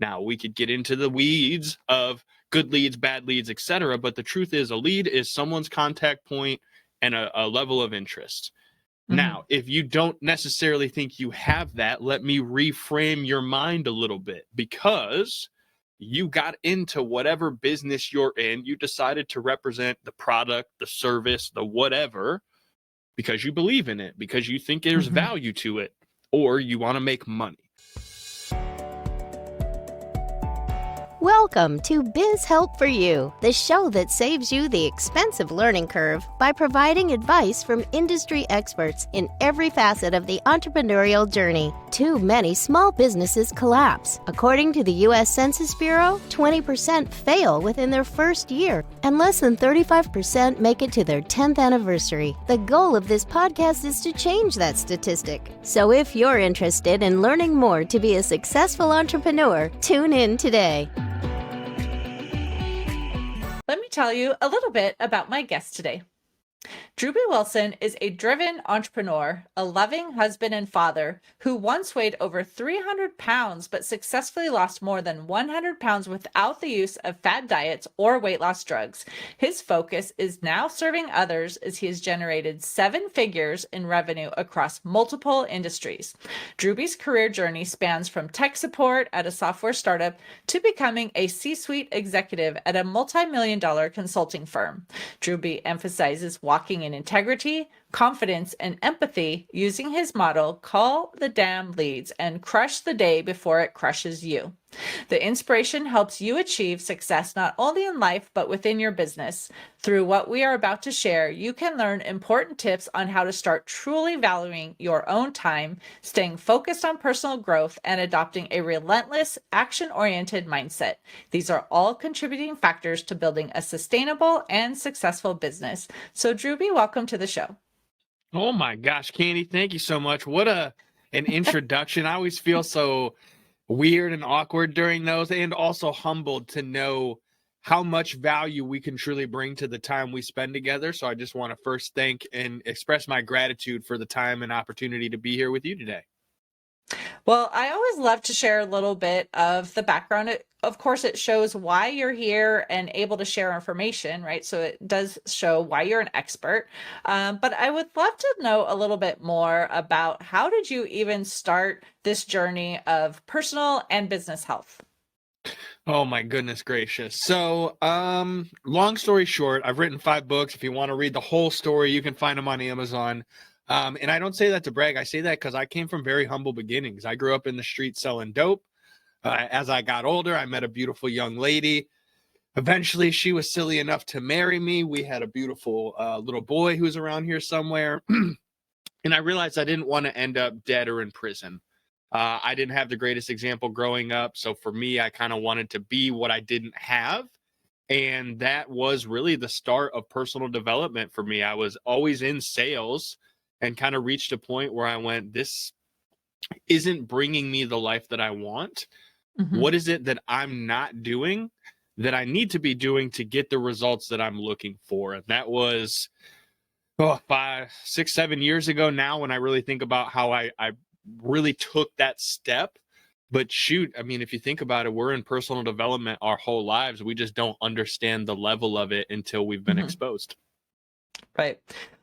Now, we could get into the weeds of good leads, bad leads, etc. But the truth is, a lead is someone's contact point and a level of interest. Now, if you don't necessarily think you have that, let me reframe your mind a little bit, because you got into whatever business you're in. You decided to represent the product, the service, the whatever, because you believe in it, because you think there's value to it, or you want to make money. Welcome to Biz Help for You, the show that saves you the expensive learning curve by providing advice from industry experts in every facet of the entrepreneurial journey. Too many small businesses collapse. According to the U.S. Census Bureau, 20% fail within their first year, and less than 35% make it to their 10th anniversary. The goal of this podcast is to change that statistic. So if you're interested in learning more to be a successful entrepreneur, tune in today. Let me tell you a little bit about my guest today. Drewbie Wilson is a driven entrepreneur, a loving husband and father who once weighed over 300 pounds but successfully lost more than 100 pounds without the use of fad diets or weight loss drugs. His focus is now serving others as he has generated 7 figures in revenue across multiple industries. Drewbie's career journey spans from tech support at a software startup to becoming a C-suite executive at a multi-million-dollar consulting firm. Drewbie emphasizes walking in integrity, confidence, and empathy using his motto, call the damn leads and crush the day before it crushes you. The inspiration helps you achieve success not only in life, but within your business. Through what we are about to share, you can learn important tips on how to start truly valuing your own time, staying focused on personal growth, and adopting a relentless, action-oriented mindset. These are all contributing factors to building a sustainable and successful business. So, Drewbie, welcome to the show. Oh my gosh, Candy, thank you so much. What an introduction. I always feel so weird and awkward during those, and also humbled to know how much value we can truly bring to the time we spend together. So I just want to first thank and express my gratitude for the time and opportunity to be here with you today. Well, I always love to share a little bit of the background. Of course, it shows why you're here and able to share information, right? So it does show why you're an expert. But I would love to know a little bit more about how did you even start this journey of personal and business health? Oh my goodness gracious. So, long story short, I've written 5 books. If you want to read the whole story, you can find them on Amazon. And I don't say that to brag. I say that because I came from very humble beginnings. I grew up in the street selling dope. As I got older, I met a beautiful young lady. Eventually, she was silly enough to marry me. We had a beautiful little boy who's around here somewhere. And I realized I didn't want to end up dead or in prison. I didn't have the greatest example growing up. So for me, I kind of wanted to be what I didn't have. And that was really the start of personal development for me. I was always in sales and kind of reached a point where I went, this isn't bringing me the life that I want. What is it that I'm not doing that I need to be doing to get the results that I'm looking for? And that was 5, 6, 7 years ago now, when I really think about how I really took that step. But shoot, I mean, if you think about it, we're in personal development our whole lives. We just don't understand the level of it until we've been exposed. Right.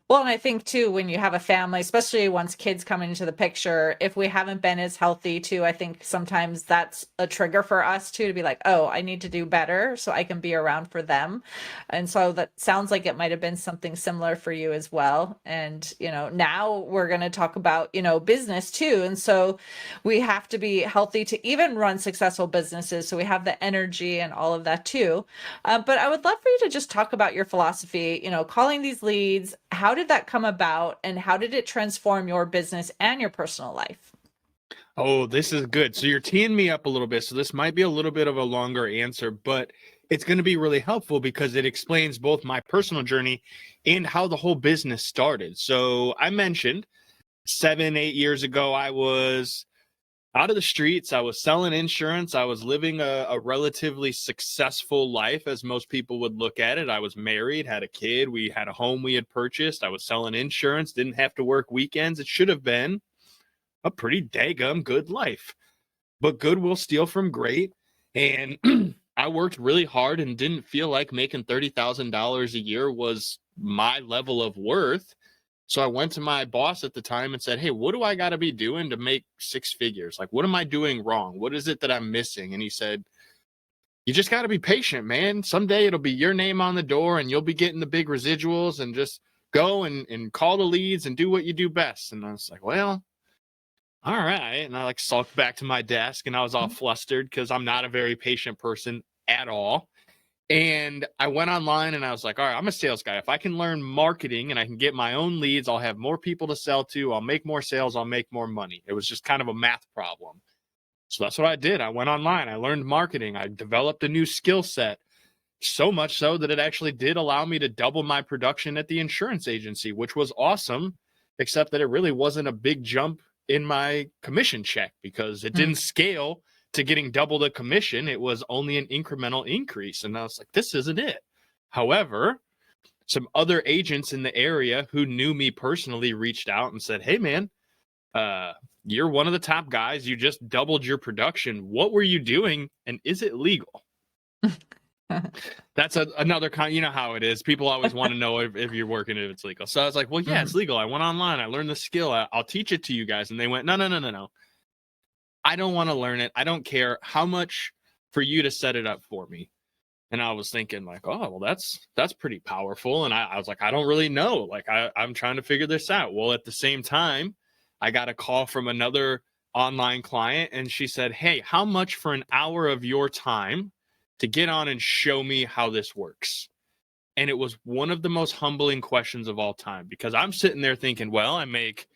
Well, and I think too, when you have a family, especially once kids come into the picture, if we haven't been as healthy too, I think sometimes that's a trigger for us too, to be like, oh, I need to do better so I can be around for them. And so that sounds like it might have been something similar for you as well. And, now we're going to talk about, business too. And so we have to be healthy to even run successful businesses. So we have the energy and all of that too. But I would love for you to just talk about your philosophy, calling these leads. How did that come about, and how did it transform your business and your personal life? Oh, this is good. So you're teeing me up a little bit. So this might be a little bit of a longer answer, but it's going to be really helpful because it explains both my personal journey and how the whole business started. So I mentioned 7, 8 years ago, I was out of the streets. I was selling insurance. I was living a relatively successful life, as most people would look at it. I was married, had a kid. We had a home we had purchased. I was selling insurance, didn't have to work weekends. It should have been a pretty daggum good life. But good will steal from great. And I worked really hard and didn't feel like making $30,000 a year was my level of worth. So I went to my boss at the time and said, hey, what do I got to be doing to make six figures? Like, what am I doing wrong? What is it that I'm missing? And he said, you just got to be patient, man. Someday it'll be your name on the door and you'll be getting the big residuals, and just go and call the leads and do what you do best. And I was like, well, all right. And I like sulked back to my desk and I was all flustered because I'm not a very patient person at all. And I went online and I was like, all right, I'm a sales guy. If I can learn marketing and I can get my own leads, I'll have more people to sell to. I'll make more sales. I'll make more money. It was just kind of a math problem. So that's what I did. I went online. I learned marketing. I developed a new skill set, so much so that it actually did allow me to double my production at the insurance agency, which was awesome, except that it really wasn't a big jump in my commission check because it didn't scale to getting double the commission. It was only an incremental increase. And I was like, this isn't it. However, some other agents in the area who knew me personally reached out and said, hey, man, you're one of the top guys. You just doubled your production. What were you doing? And is it legal? That's another kind. You know how it is. People always want to know if you're working, if it's legal. So I was like, well, yeah, it's legal. I went online. I learned the skill. I'll teach it to you guys. And they went, no. I don't want to learn it. I don't care how much for you to set it up for me. And I was thinking like, oh, well, that's pretty powerful. And I was like, I don't really know. Like, I'm trying to figure this out. Well, at the same time, I got a call from another online client and she said, hey, how much for an hour of your time to get on and show me how this works? And it was one of the most humbling questions of all time, because I'm sitting there thinking, well, I make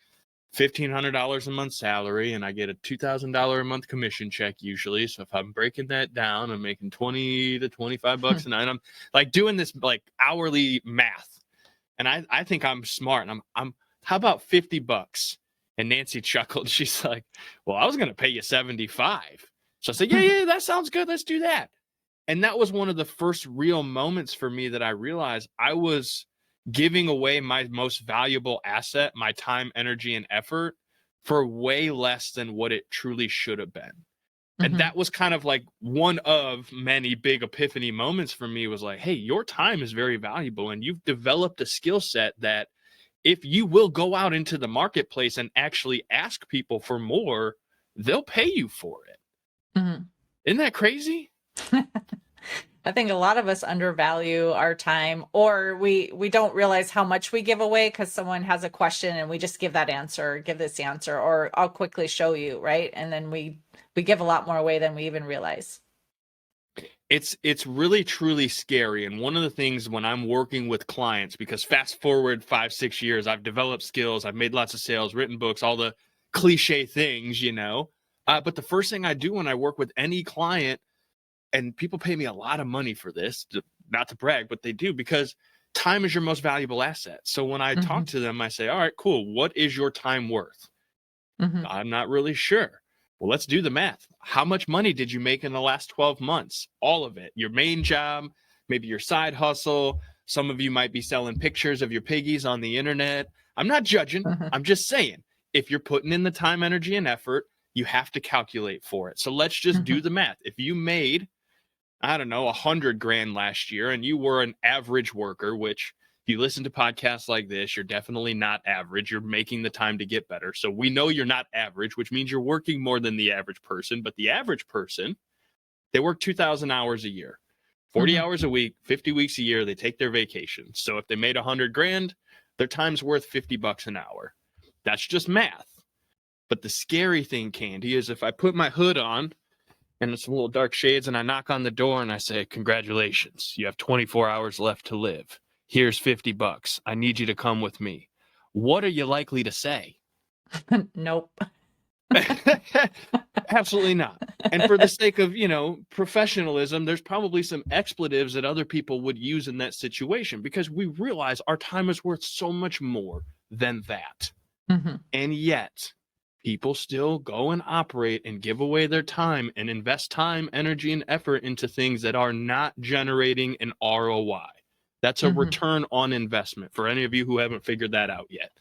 $1,500 a month salary and I get a $2,000 a month commission check usually. So if I'm breaking that down, I'm making 20 to 25 bucks a night. I'm like doing this like hourly math. And I think I'm smart. And I'm how about 50 bucks? And Nancy chuckled. She's like, well, I was going to pay you 75. So I said, yeah, that sounds good. Let's do that. And that was one of the first real moments for me that I realized I was giving away my most valuable asset, my time, energy, and effort, for way less than what it truly should have been. And that was kind of like one of many big epiphany moments for me, was like, hey, your time is very valuable. And you've developed a skill set that if you will go out into the marketplace and actually ask people for more, they'll pay you for it. Isn't that crazy? I think a lot of us undervalue our time, or we don't realize how much we give away because someone has a question and we just give that answer, give this answer, or I'll quickly show you, right? And then we give a lot more away than we even realize. It's really truly scary. And one of the things when I'm working with clients, because fast forward 5-6 years, I've developed skills, I've made lots of sales, written books, all the cliche things, but the first thing I do when I work with any client, and people pay me a lot of money for this, not to brag, but they do, because time is your most valuable asset. So when I talk to them, I say, all right, cool. What is your time worth? I'm not really sure. Well, let's do the math. How much money did you make in the last 12 months? All of it. Your main job, maybe your side hustle. Some of you might be selling pictures of your piggies on the internet. I'm not judging. I'm just saying, if you're putting in the time, energy, and effort, you have to calculate for it. So let's just do the math. If you made, I don't know, 100 grand last year and you were an average worker, which if you listen to podcasts like this, you're definitely not average. You're making the time to get better. So we know you're not average, which means you're working more than the average person. But the average person, they work 2,000 hours a year, 40 hours a week, 50 weeks a year. They take their vacation. So if they made 100 grand, their time's worth 50 bucks an hour. That's just math. But the scary thing, Candy, is if I put my hood on and it's some little dark shades and I knock on the door and I say, congratulations, you have 24 hours left to live. Here's 50 bucks. I need you to come with me. What are you likely to say? Nope. Absolutely not. And for the sake of, professionalism, there's probably some expletives that other people would use in that situation, because we realize our time is worth so much more than that. And yet people still go and operate and give away their time and invest time, energy, and effort into things that are not generating an ROI. That's a return on investment, for any of you who haven't figured that out yet.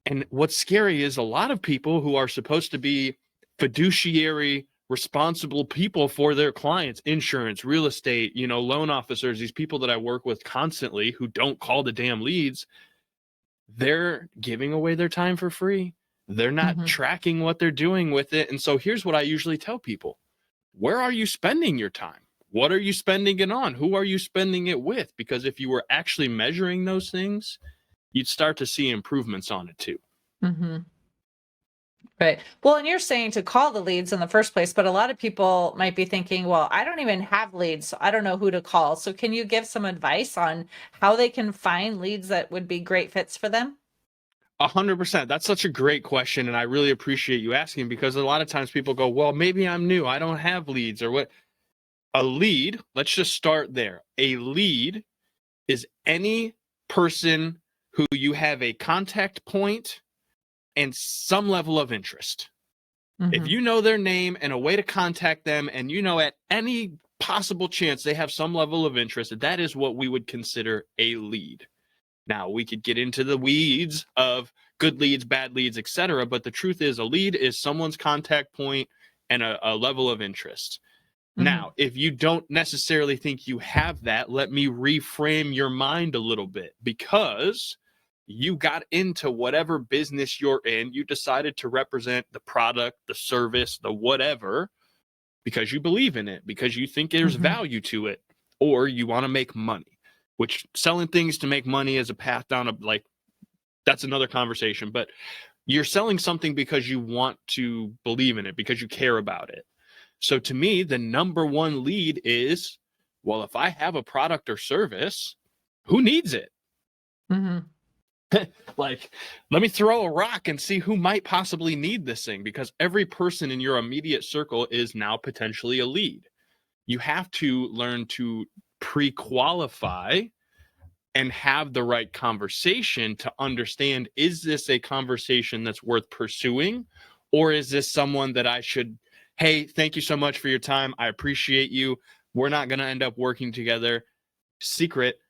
And what's scary is a lot of people who are supposed to be fiduciary responsible people for their clients, insurance, real estate, loan officers, these people that I work with constantly who don't call the damn leads, they're giving away their time for free. They're not tracking what they're doing with it. And so here's what I usually tell people. Where are you spending your time? What are you spending it on? Who are you spending it with? Because if you were actually measuring those things, you'd start to see improvements on it too. Right. Well, and you're saying to call the leads in the first place, but a lot of people might be thinking, well, I don't even have leads, so I don't know who to call. So can you give some advice on how they can find leads that would be great fits for them? 100%. That's such a great question. And I really appreciate you asking, because a lot of times people go, well, maybe I'm new, I don't have leads, or what. A lead, let's just start there. A lead is any person who you have a contact point and some level of interest. If you know their name and a way to contact them, and at any possible chance they have some level of interest, that is what we would consider a lead. Now, we could get into the weeds of good leads, bad leads, etc. But the truth is, a lead is someone's contact point and a level of interest. Now, if you don't necessarily think you have that, let me reframe your mind a little bit, because you got into whatever business you're in. You decided to represent the product, the service, the whatever, because you believe in it, because you think there's value to it, or you want to make money, which selling things to make money is a path down that's another conversation. But you're selling something because you want to believe in it, because you care about it. So to me, the number one lead is, well, if I have a product or service, who needs it? Let me throw a rock and see who might possibly need this thing, because every person in your immediate circle is now potentially a lead. You have to learn to pre-qualify and have the right conversation to understand, is this a conversation that's worth pursuing, or is this someone that I should, hey, thank you so much for your time, I appreciate you, we're not going to end up working together. Secret,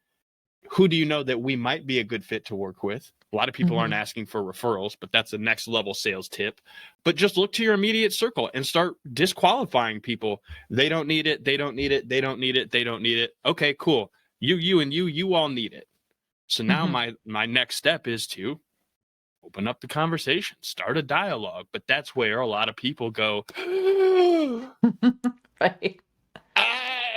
who do you know that we might be a good fit to work with? A lot of people aren't asking for referrals, but that's a next level sales tip. But just look to your immediate circle and start disqualifying people. They don't need it. They don't need it. They don't need it. They don't need it. Okay, cool. You all need it. So now my next step is to open up the conversation, start a dialogue. But that's where a lot of people go, Right.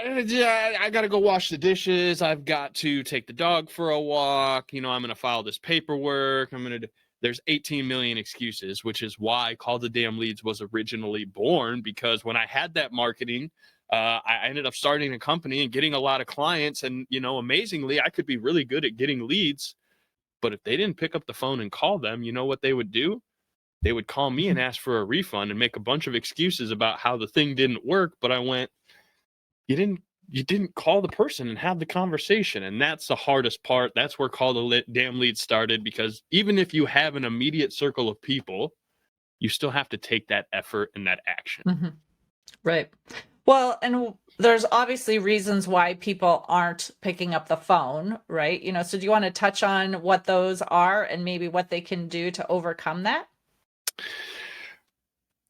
I got to go wash the dishes. I've got to take the dog for a walk. I'm going to file this paperwork. There's 18 million excuses, which is why Call the Damn Leads was originally born. Because when I had that marketing, I ended up starting a company and getting a lot of clients. And, amazingly, I could be really good at getting leads. But if they didn't pick up the phone and call them, you know what they would do? They would call me and ask for a refund and make a bunch of excuses about how the thing didn't work. But I went, you didn't call the person and have the conversation. And that's the hardest part. That's where Call the Damn Lead started, because even if you have an immediate circle of people, you still have to take that effort and that action. Right. Well, and there's obviously reasons why people aren't picking up the phone, right? So do you want to touch on what those are and maybe what they can do to overcome that?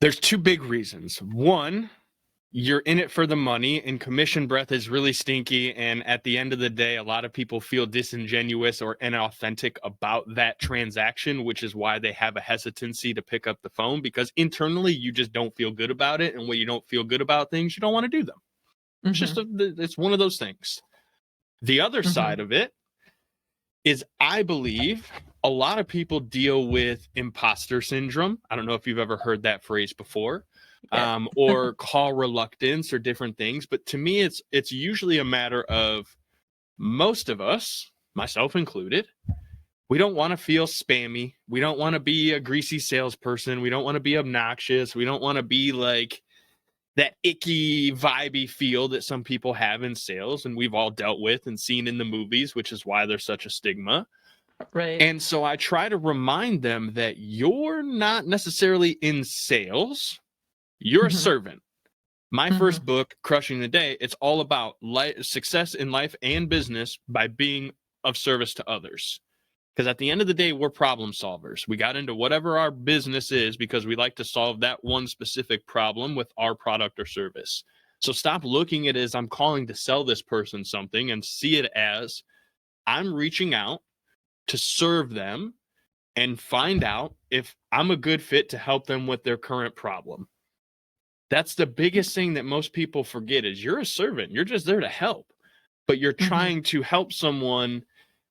There's two big reasons. One, you're in it for the money, and commission breath is really stinky. And at the end of the day, a lot of people feel disingenuous or inauthentic about that transaction, which is why they have a hesitancy to pick up the phone, because internally you just don't feel good about it. And when you don't feel good about things, you don't want to do them. It's just, it's one of those things. The other side of it is, I believe a lot of people deal with impostor syndrome. I don't know if you've ever heard that phrase before. Or call reluctance, or different things. But to me, it's usually a matter of, most of us, myself included, we don't want to feel spammy. We don't want to be a greasy salesperson. We don't want to be obnoxious. We don't want to be like that icky, vibey feel that some people have in sales, and we've all dealt with and seen in the movies, which is why there's such a stigma. Right. And so I try to remind them that you're not necessarily in sales. You're a servant. My first book, Crushing the Day, it's all about success in life and business by being of service to others. Because at the end of the day, we're problem solvers. We got into whatever our business is because we like to solve that one specific problem with our product or service. So stop looking at it as I'm calling to sell this person something, and see it as I'm reaching out to serve them and find out if I'm a good fit to help them with their current problem. That's the biggest thing that most people forget is you're a servant. You're just there to help, but you're trying to help someone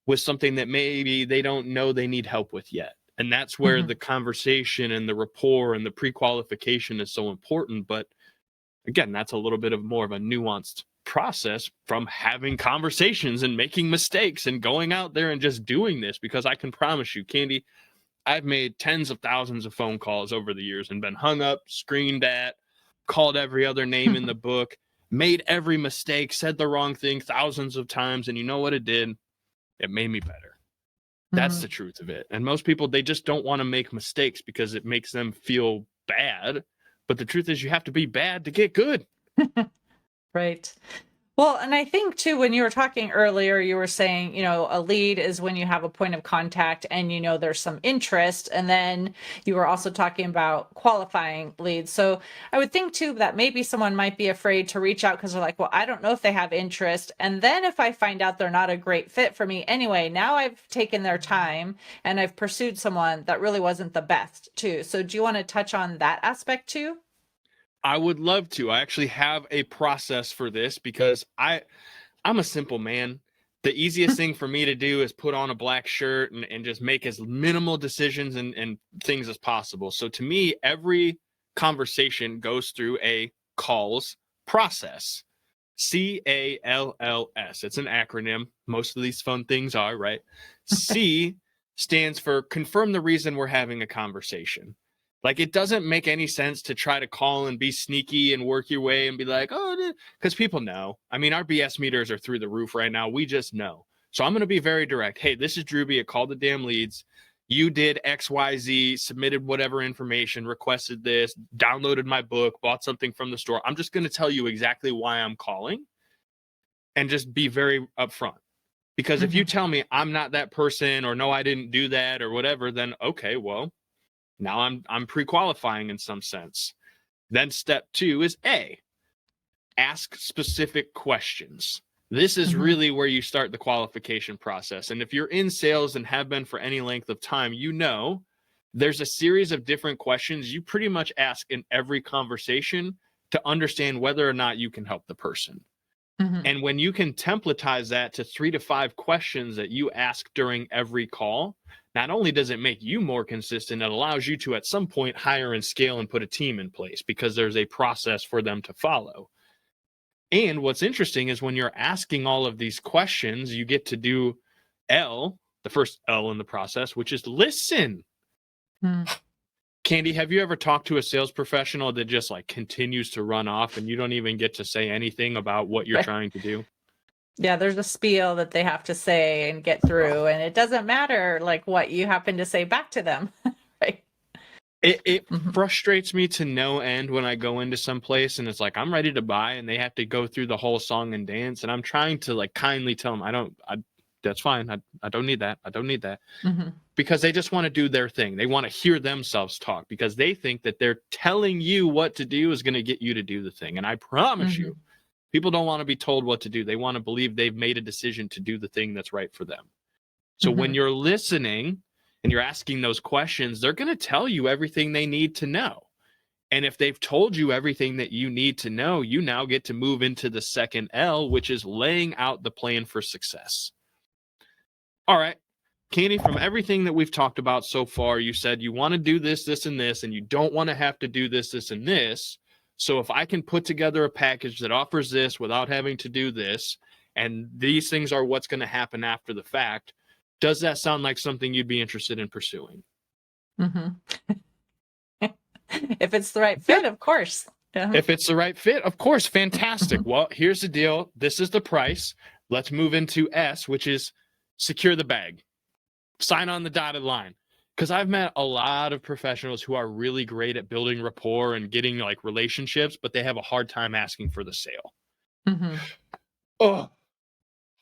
with something that maybe they don't know they need help with yet. And that's where the conversation and the rapport and the pre-qualification is so important. But again, that's a little bit of more of a nuanced process from having conversations and making mistakes and going out there and just doing this, because I can promise you, Candy, I've made tens of thousands of phone calls over the years and been hung up, screamed at, called every other name in the book, made every mistake, said the wrong thing thousands of times. And you know what it did? It made me better. That's the truth of it. And most people, they just don't want to make mistakes because it makes them feel bad. But the truth is, you have to be bad to get good. Right. Well, and I think too, when you were talking earlier, you were saying, a lead is when you have a point of contact and there's some interest. And then you were also talking about qualifying leads. So I would think too that maybe someone might be afraid to reach out because they're like, well, I don't know if they have interest. And then if I find out they're not a great fit for me anyway, now I've taken their time and I've pursued someone that really wasn't the best too. So do you want to touch on that aspect too? I would love to. I actually have a process for this because I'm a simple man. The easiest thing for me to do is put on a black shirt and just make as minimal decisions and things as possible. So to me, every conversation goes through a calls process. CALLS. It's an acronym. Most of these fun things are, right? C stands for confirm the reason we're having a conversation. Like, it doesn't make any sense to try to call and be sneaky and work your way and be like, oh, because people know. I mean, our BS meters are through the roof right now. We just know. So I'm going to be very direct. Hey, this is Drewbie at Call the Damn Leads. You did XYZ, submitted whatever information, requested this, downloaded my book, bought something from the store. I'm just going to tell you exactly why I'm calling and just be very upfront. Because if you tell me I'm not that person, or no, I didn't do that, or whatever, then okay, well, now I'm pre-qualifying in some sense. Then step 2 is A, ask specific questions. This is really where you start the qualification process. And if you're in sales and have been for any length of time, there's a series of different questions you pretty much ask in every conversation to understand whether or not you can help the person. And when you can templatize that to 3 to 5 questions that you ask during every call, not only does it make you more consistent, it allows you to at some point hire and scale and put a team in place because there's a process for them to follow. And what's interesting is when you're asking all of these questions, you get to do L, the first L in the process, which is listen. Candy, have you ever talked to a sales professional that just like continues to run off and you don't even get to say anything about what you're trying to do? Yeah, there's a spiel that they have to say and get through, and it doesn't matter like what you happen to say back to them. Right. It frustrates me to no end when I go into some place and it's like, I'm ready to buy, and they have to go through the whole song and dance. And I'm trying to like kindly tell them, that's fine. I don't need that. I don't need that. Because they just want to do their thing. They want to hear themselves talk because they think that they're telling you what to do is going to get you to do the thing. And I promise you, people don't want to be told what to do. They want to believe they've made a decision to do the thing that's right for them. So when you're listening and you're asking those questions, they're going to tell you everything they need to know. And if they've told you everything that you need to know, you now get to move into the second L, which is laying out the plan for success. All right, Candy, from everything that we've talked about so far, you said you want to do this, this, and this, and you don't want to have to do this, this, and this. So if I can put together a package that offers this without having to do this, and these things are what's going to happen after the fact, does that sound like something you'd be interested in pursuing? If it's the right fit, of course. If it's the right fit, of course. Fantastic. Well, here's the deal. This is the price. Let's move into S, which is secure the bag. Sign on the dotted line. Because I've met a lot of professionals who are really great at building rapport and getting like relationships, but they have a hard time asking for the sale. Oh,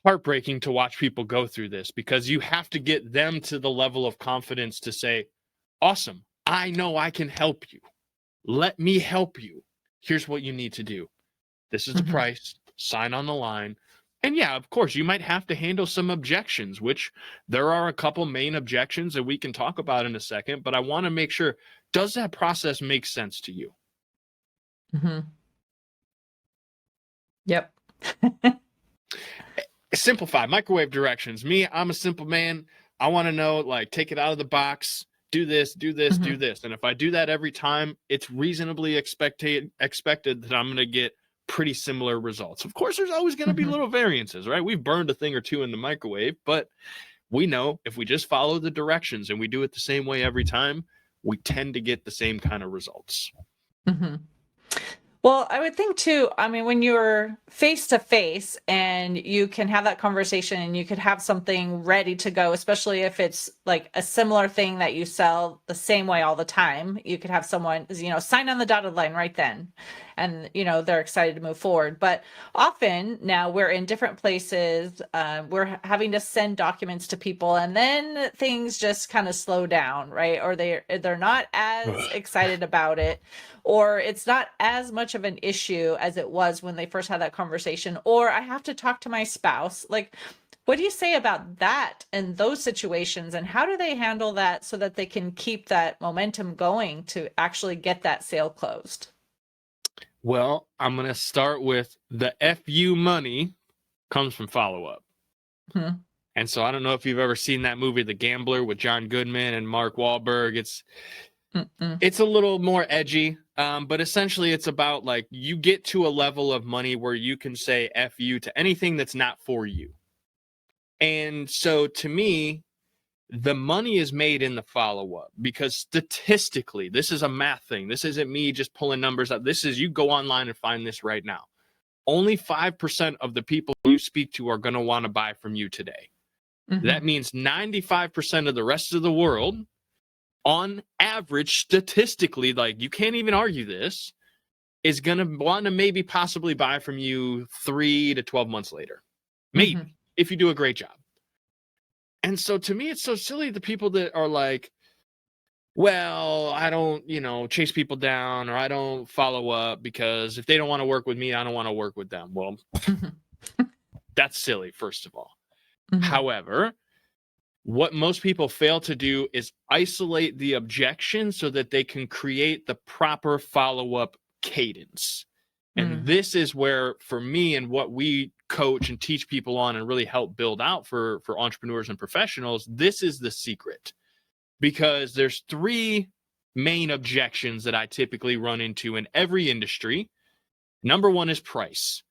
heartbreaking to watch people go through this, because you have to get them to the level of confidence to say, awesome, I know I can help you. Let me help you. Here's what you need to do. This is the price. Sign on the line. And yeah, of course, you might have to handle some objections, which there are a couple main objections that we can talk about in a second, but I want to make sure, does that process make sense to you? Yep. Simplify, microwave directions. Me, I'm a simple man. I want to know, like, take it out of the box, do this, do this, do this. And if I do that every time, it's reasonably expected that I'm going to get pretty similar results. Of course, there's always going to be little variances, right? We've burned a thing or two in the microwave, but we know if we just follow the directions and we do it the same way every time, we tend to get the same kind of results. Well, I would think too, I mean, when you're face to face and you can have that conversation and you could have something ready to go, especially if it's like a similar thing that you sell the same way all the time, you could have someone, sign on the dotted line right then. And, they're excited to move forward. But often now we're in different places. We're having to send documents to people, and then things just kind of slow down, right? Or they're not as excited about it, or it's not as much of an issue as it was when they first had that conversation. Or I have to talk to my spouse. Like, what do you say about that and those situations, and how do they handle that so that they can keep that momentum going to actually get that sale closed? Well, I'm going to start with the FU money comes from follow-up. And so I don't know if you've ever seen that movie, The Gambler, with John Goodman and Mark Wahlberg. It's a little more edgy, but essentially it's about, like, you get to a level of money where you can say FU to anything that's not for you. And so to me, the money is made in the follow-up, because statistically, this is a math thing. This isn't me just pulling numbers up. This is, you go online and find this right now. Only 5% of the people you speak to are going to want to buy from you today. That means 95% of the rest of the world, on average, statistically, like, you can't even argue this, is going to want to maybe possibly buy from you 3 to 12 months later. Maybe, if you do a great job. And so to me, it's so silly, the people that are like, well, I don't, chase people down, or I don't follow up, because if they don't want to work with me, I don't want to work with them. Well, that's silly, first of all. However, what most people fail to do is isolate the objection so that they can create the proper follow-up cadence. And this is where, for me, and what we coach and teach people on and really help build out for entrepreneurs and professionals, this is the secret. Because there's 3 main objections that I typically run into in every industry. Number 1 is price.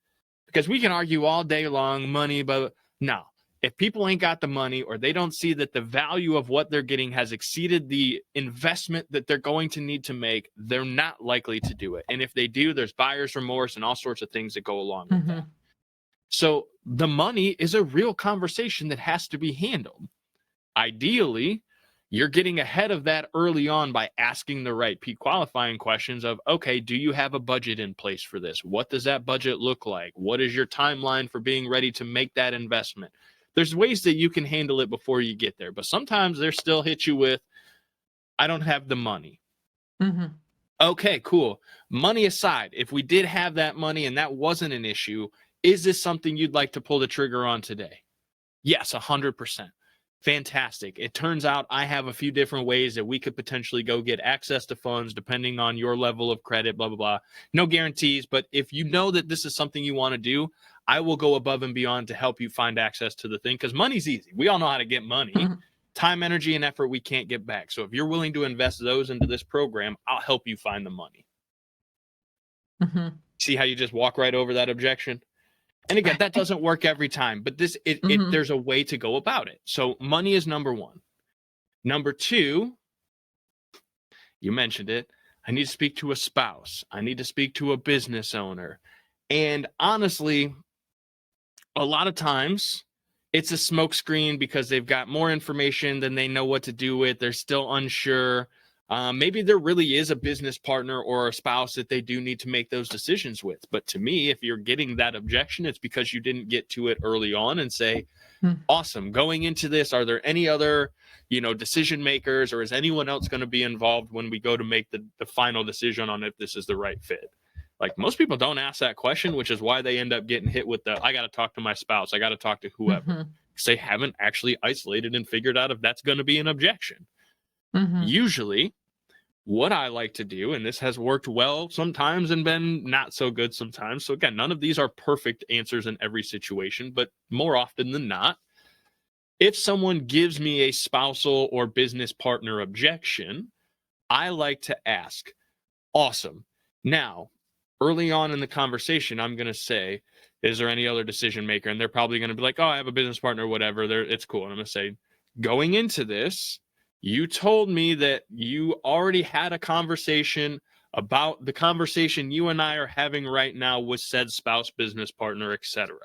Because we can argue all day long, money, but no. If people ain't got the money, or they don't see that the value of what they're getting has exceeded the investment that they're going to need to make, they're not likely to do it. And if they do, there's buyer's remorse and all sorts of things that go along with that. So the money is a real conversation that has to be handled. Ideally, you're getting ahead of that early on by asking the right qualifying questions of, okay, do you have a budget in place for this? What does that budget look like? What is your timeline for being ready to make that investment? There's ways that you can handle it before you get there, but sometimes they still hit you with, I don't have the money. Okay, cool. Money aside, if we did have that money and that wasn't an issue, is this something you'd like to pull the trigger on today? Yes, 100%. Fantastic. It turns out I have a few different ways that we could potentially go get access to funds depending on your level of credit, blah, blah, blah. No guarantees, but if you know that this is something you want to do, I will go above and beyond to help you find access to the thing, because money's easy. We all know how to get money. Time, energy, and effort we can't get back. So if you're willing to invest those into this program, I'll help you find the money. See how you just walk right over that objection? And again, that doesn't work every time, but there's a way to go about it. So money is number 1. Number 2, you mentioned it, I need to speak to a spouse. I need to speak to a business owner. And honestly, a lot of times it's a smokescreen, because they've got more information than they know what to do with. They're still unsure. Maybe there really is a business partner or a spouse that they do need to make those decisions with. But to me, if you're getting that objection, it's because you didn't get to it early on and say, awesome, going into this, are there any other, decision makers, or is anyone else going to be involved when we go to make the final decision on if this is the right fit? Like, most people don't ask that question, which is why they end up getting hit with I got to talk to my spouse, I got to talk to whoever, because they haven't actually isolated and figured out if that's going to be an objection. Usually what I like to do, and this has worked well sometimes and been not so good sometimes. So again, none of these are perfect answers in every situation, but more often than not, if someone gives me a spousal or business partner objection, I like to ask, awesome. Now, early on in the conversation, I'm going to say, is there any other decision maker? And they're probably going to be like, oh, I have a business partner, whatever. It's cool. And I'm going to say, going into this, you told me that you already had a conversation about the conversation you and I are having right now with said spouse, business partner, etc.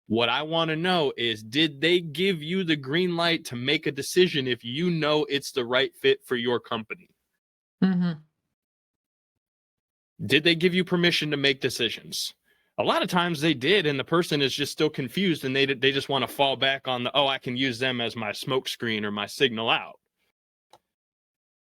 What I want to know is, did they give you the green light to make a decision if you know it's the right fit for your company? Did they give you permission to make decisions? A lot of times they did, and the person is just still confused, and they just want to fall back on I can use them as my smoke screen or my signal out.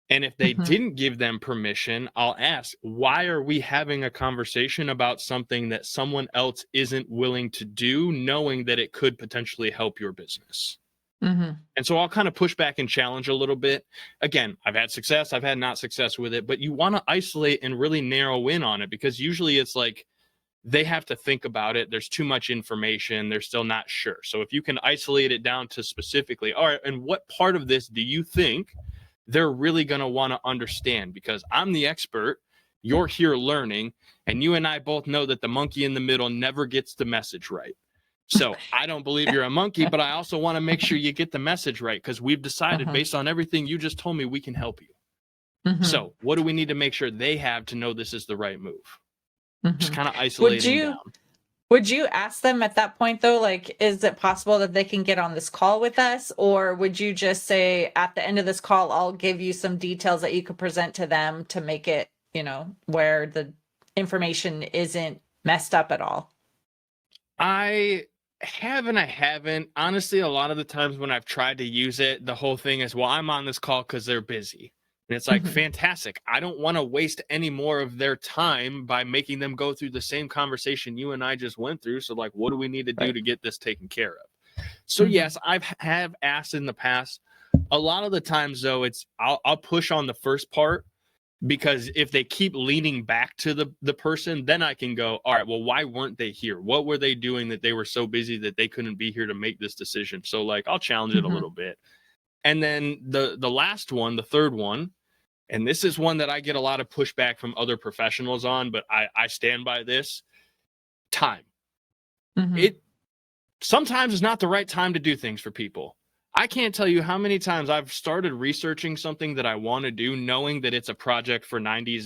And if they didn't give them permission, I'll ask, why are we having a conversation about something that someone else isn't willing to do, knowing that it could potentially help your business? And so I'll kind of push back and challenge a little bit. Again, I've had success, I've had not success with it, but you want to isolate and really narrow in on it, because usually it's like they have to think about it. There's too much information. They're still not sure. So if you can isolate it down to specifically, all right, and what part of this do you think they're really going to want to understand? Because I'm the expert, you're here learning, and you and I both know that the monkey in the middle never gets the message right. So I don't believe you're a monkey, but I also want to make sure you get the message right, because we've decided based on everything you just told me, we can help you. So what do we need to make sure they have to know this is the right move? Just kind of isolating down. Would you ask them at that point, though, like, is it possible that they can get on this call with us? Or would you just say, at the end of this call, I'll give you some details that you could present to them to make it, where the information isn't messed up at all? I have and I haven't. Honestly, a lot of the times when I've tried to use it, the whole thing is, well, I'm on this call because they're busy. And it's like, fantastic. I don't want to waste any more of their time by making them go through the same conversation you and I just went through. So like, what do we need to do to get this taken care of? So yes, have asked in the past. A lot of the times though, I'll push on the first part, because if they keep leaning back to the person, then I can go, all right, well, why weren't they here? What were they doing that they were so busy that they couldn't be here to make this decision? So like, I'll challenge it a little bit. And then the last one, the third one, and this is one that I get a lot of pushback from other professionals on, but I stand by this: time. It sometimes is not the right time to do things for people. I can't tell you how many times I've started researching something that I want to do, knowing that it's a project for 90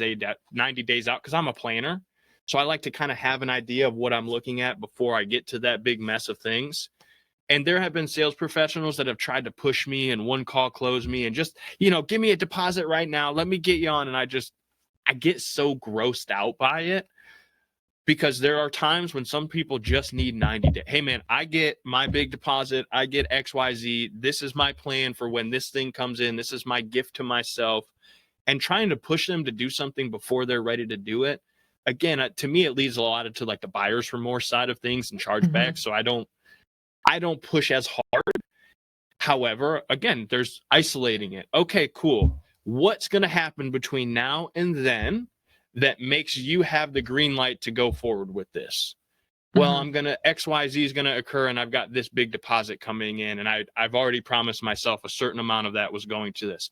days out, because I'm a planner. So I like to kind of have an idea of what I'm looking at before I get to that big mess of things. And there have been sales professionals that have tried to push me and one call close me and just, give me a deposit right now. Let me get you on. And I get so grossed out by it, because there are times when some people just need 90 days. Hey man, I get my big deposit. I get XYZ. This is my plan for when this thing comes in. This is my gift to myself. And trying to push them to do something before they're ready to do it. Again, to me, it leads a lot to like the buyer's remorse side of things and chargebacks. So I don't push as hard. However, again, there's isolating it. Okay, cool. What's going to happen between now and then that makes you have the green light to go forward with this? Well, XYZ is going to occur, and I've got this big deposit coming in, and I've already promised myself a certain amount of that was going to this.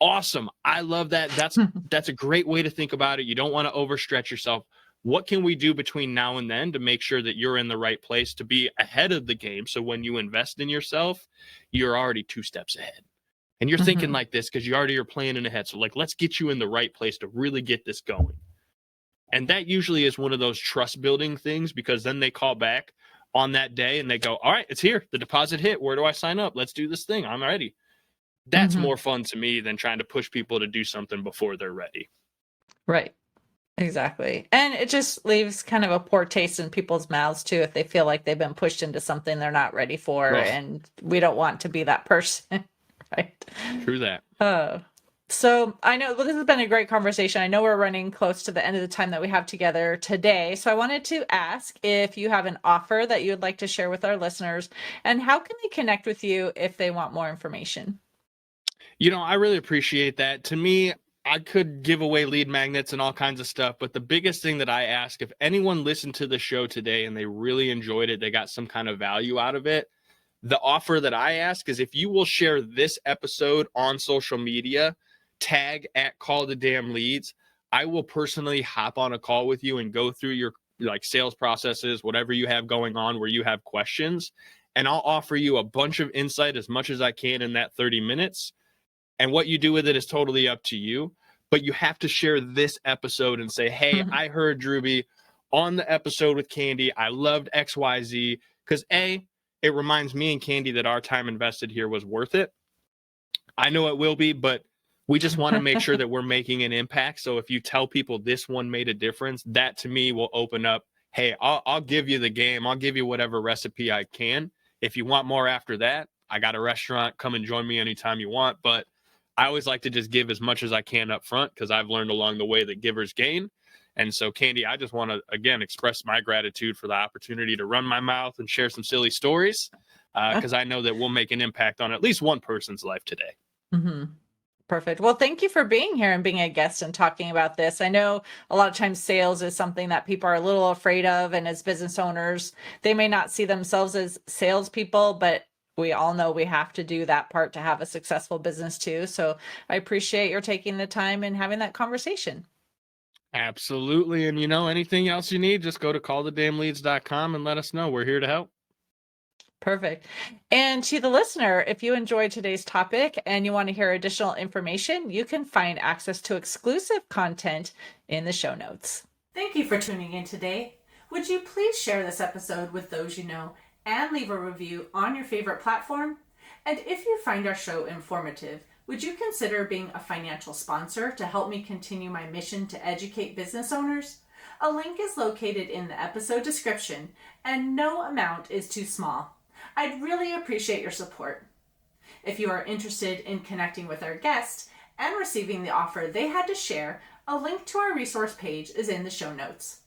Awesome. I love that. That's a great way to think about it. You don't want to overstretch yourself. What can we do between now and then to make sure that you're in the right place to be ahead of the game? So when you invest in yourself, you're already 2 steps ahead. And you're thinking like this because you already are planning ahead. So like, let's get you in the right place to really get this going. And that usually is one of those trust building things, because then they call back on that day and they go, all right, it's here. The deposit hit. Where do I sign up? Let's do this thing. I'm ready. That's more fun to me than trying to push people to do something before they're ready. Right. Exactly. And it just leaves kind of a poor taste in people's mouths too if they feel like they've been pushed into something they're not ready for. Ugh. And we don't want to be that person. Right. True that. So I know this has been a great conversation. I know we're running close to the end of the time that we have together today. So I wanted to ask if you have an offer that you would like to share with our listeners, and how can they connect with you if they want more information? I really appreciate that. To me, I could give away lead magnets and all kinds of stuff, but the biggest thing that I ask, if anyone listened to the show today and they really enjoyed it, they got some kind of value out of it, the offer that I ask is if you will share this episode on social media, tag at Call the Damn Leads, I will personally hop on a call with you and go through your sales processes, whatever you have going on where you have questions, and I'll offer you a bunch of insight as much as I can in that 30 minutes. And what you do with it is totally up to you. But you have to share this episode and say, hey, I heard Drewbie on the episode with Candy. I loved XYZ. Because A, it reminds me and Candy that our time invested here was worth it. I know it will be, but we just want to make sure that we're making an impact. So if you tell people this one made a difference, that to me will open up, hey, I'll give you the game. I'll give you whatever recipe I can. If you want more after that, I got a restaurant. Come and join me anytime you want. But I always like to just give as much as I can up front because I've learned along the way that givers gain. And so, Candy, I just want to, again, express my gratitude for the opportunity to run my mouth and share some silly stories because I know that we'll make an impact on at least one person's life today. Perfect. Well, thank you for being here and being a guest and talking about this. I know a lot of times sales is something that people are a little afraid of. And as business owners, they may not see themselves as salespeople, but we all know we have to do that part to have a successful business too. So I appreciate your taking the time and having that conversation. Absolutely. And anything else you need, just go to callthedamnleads.com and let us know. We're here to help. Perfect. And to the listener, if you enjoyed today's topic and you want to hear additional information, you can find access to exclusive content in the show notes. Thank you for tuning in today. Would you please share this episode with those you know and leave a review on your favorite platform? And if you find our show informative, would you consider being a financial sponsor to help me continue my mission to educate business owners? A link is located in the episode description, and no amount is too small. I'd really appreciate your support. If you are interested in connecting with our guest and receiving the offer they had to share, a link to our resource page is in the show notes.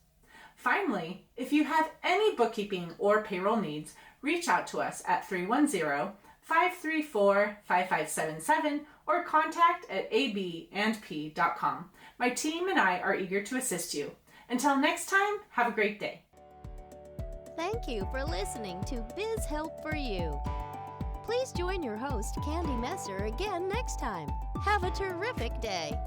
Finally, if you have any bookkeeping or payroll needs, reach out to us at 310-534-5577 or contact@abandp.com. My team and I are eager to assist you. Until next time, have a great day. Thank you for listening to Biz Help for You. Please join your host, Candy Messer, again next time. Have a terrific day.